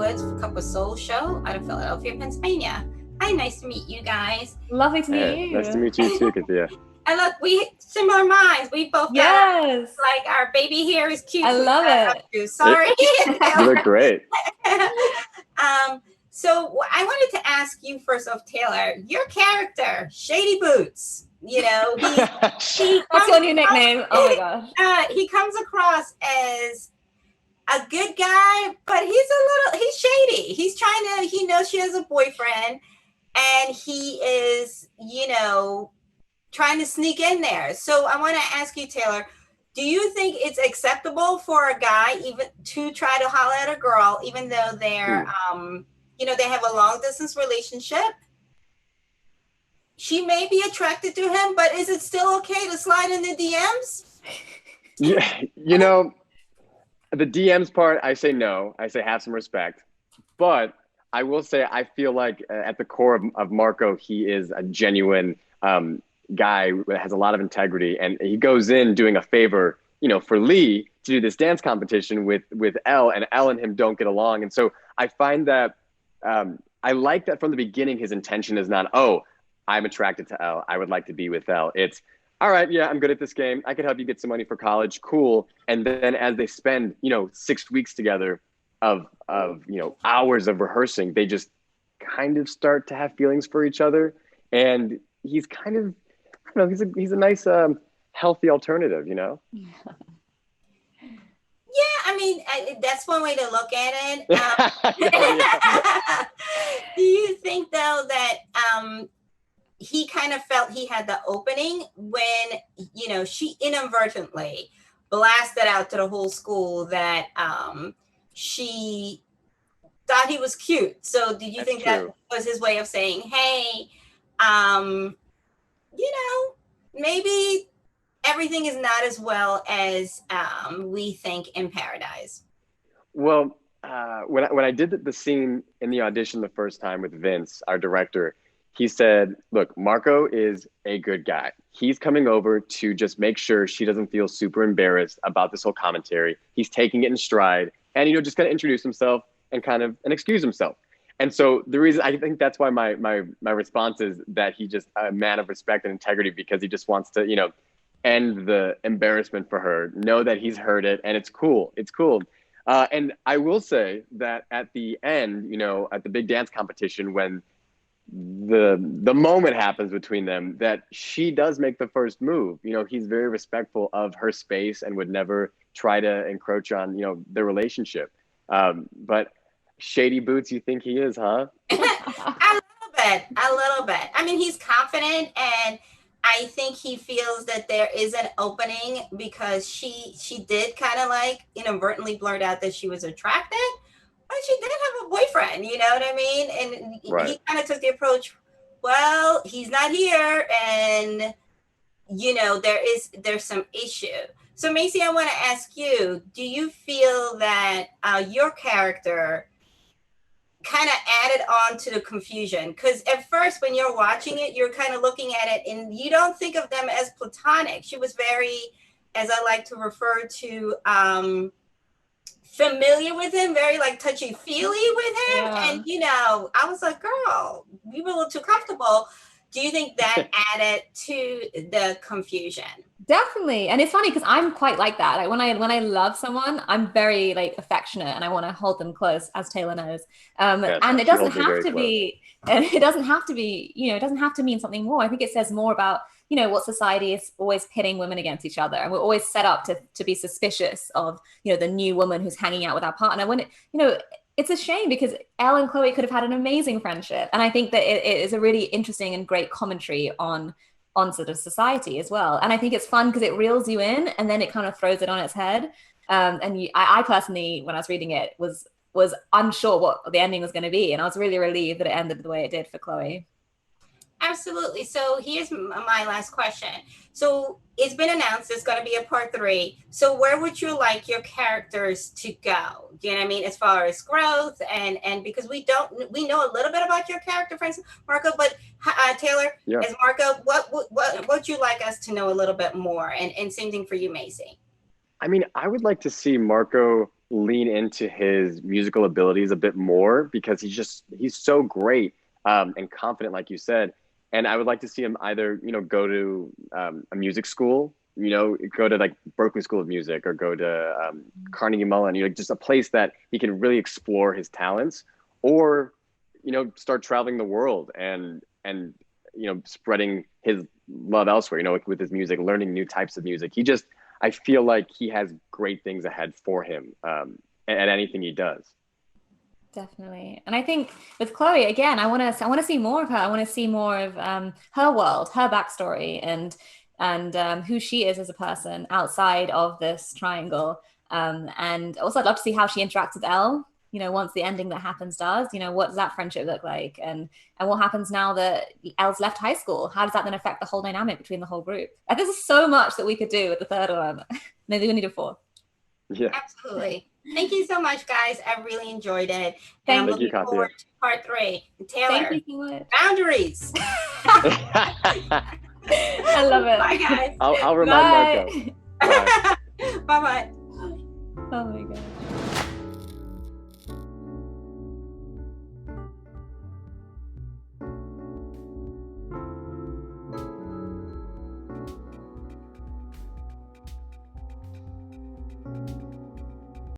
Woods for Cup of Soul show out of Philadelphia, Pennsylvania. Hi, nice to meet you guys. Lovely to meet you. Nice to meet you too, Katia. And look, we similar minds. We both got like our baby hair is cute. I love it. Sorry. You look great. So I wanted to ask you first off, Taylor, your character, Shady Boots. You know, what's your new nickname? Oh my gosh. He comes across as a good guy, but he's shady. He knows she has a boyfriend, and he is, trying to sneak in there. So I want to ask you, Taylor, do you think it's acceptable for a guy even to try to holler at a girl, even though they're, they have a long distance relationship? She may be attracted to him, but is it still okay to slide in the DMs? Yeah, the DMs part, I say no. I say have some respect. But I will say I feel like at the core of Marco, he is a genuine guy that has a lot of integrity, and he goes in doing a favor, for Lee to do this dance competition with Elle, and Elle and him don't get along. And so I find that I like that from the beginning, his intention is not, oh, I'm attracted to Elle, I would like to be with Elle. It's, all right, yeah, I'm good at this game. I could help you get some money for college. Cool. And then as they spend, 6 weeks together of hours of rehearsing, they just kind of start to have feelings for each other. And he's kind of, I don't know, he's a nice, healthy alternative, Yeah, I mean, that's one way to look at it. Do you think, though, that he kind of felt he had the opening when, she inadvertently blasted out to the whole school that she thought he was cute? So did you think that was his way of saying, hey, maybe everything is not as well as we think in Paradise? Well, when I did the scene in the audition the first time with Vince, our director, he said, look, Marco is a good guy. He's coming over to just make sure she doesn't feel super embarrassed about this whole commentary. He's taking it in stride and, just kind of introduce himself and excuse himself. And so the reason, I think that's why my response is that he's just a man of respect and integrity, because he just wants to, end the embarrassment for her, know that he's heard it, and it's cool. It's cool. And I will say that at the end, at the big dance competition, when the moment happens between them, that she does make the first move. He's very respectful of her space and would never try to encroach on, their relationship. But Shady Boots, you think he is, huh? A little bit. I mean, he's confident, and I think he feels that there is an opening because she did kind of like inadvertently blurt out that she was attracted, but she did have a boyfriend, you know what I mean? And he kind of took the approach, well, he's not here, and there's some issue. So Maisie, I want to ask you, do you feel that your character kind of added on to the confusion? Because at first when you're watching it, you're kind of looking at it and you don't think of them as platonic. She was very, as I like to refer to, familiar with him, very like touchy-feely with him. Yeah. And I was like, girl, you were a little too comfortable. Do you think that added to the confusion? Definitely. And it's funny because I'm quite like that. Like when I love someone, I'm very like affectionate and I want to hold them close, as Taylor knows. And it doesn't have to be, it doesn't have to be, it doesn't have to mean something more. I think it says more about, what society is always pitting women against each other. And we're always set up to be suspicious of, the new woman who's hanging out with our partner. When it's a shame because Elle and Chloe could have had an amazing friendship. And I think that it is a really interesting and great commentary on sort of society as well. And I think it's fun because it reels you in and then it kind of throws it on its head. I personally, when I was reading it, was unsure what the ending was going to be. And I was really relieved that it ended the way it did for Chloe. Absolutely. So here's my last question. So it's been announced there's going to be a part 3. So where would you like your characters to go? Do you know what I mean? As far as growth and because we know a little bit about your character, for instance, Marco, but Taylor, as Marco, what would you like us to know a little bit more? And same thing for you, Maisie. I mean, I would like to see Marco lean into his musical abilities a bit more, because he's so great and confident, like you said. And I would like to see him either, go to a music school, go to like Berklee School of Music, or go to Carnegie Mellon, just a place that he can really explore his talents, or, start traveling the world and spreading his love elsewhere, with his music, learning new types of music. I feel like he has great things ahead for him at anything he does. Definitely. And I think with Chloe, again, I want to see more of her. I want to see more of her world, her backstory, and who she is as a person outside of this triangle. And also I'd love to see how she interacts with Elle, once the ending that happens does, what does that friendship look like? And what happens now that Elle's left high school? How does that then affect the whole dynamic between the whole group? I think there's so much that we could do with the third one. Maybe we need a fourth. Yeah. Absolutely. Thank you so much, guys. I really enjoyed it. Thank you, forward to part 3. Taylor, thank you so much. Boundaries. I love it. Bye, guys. I'll remind Marco. Bye-bye. Oh my God.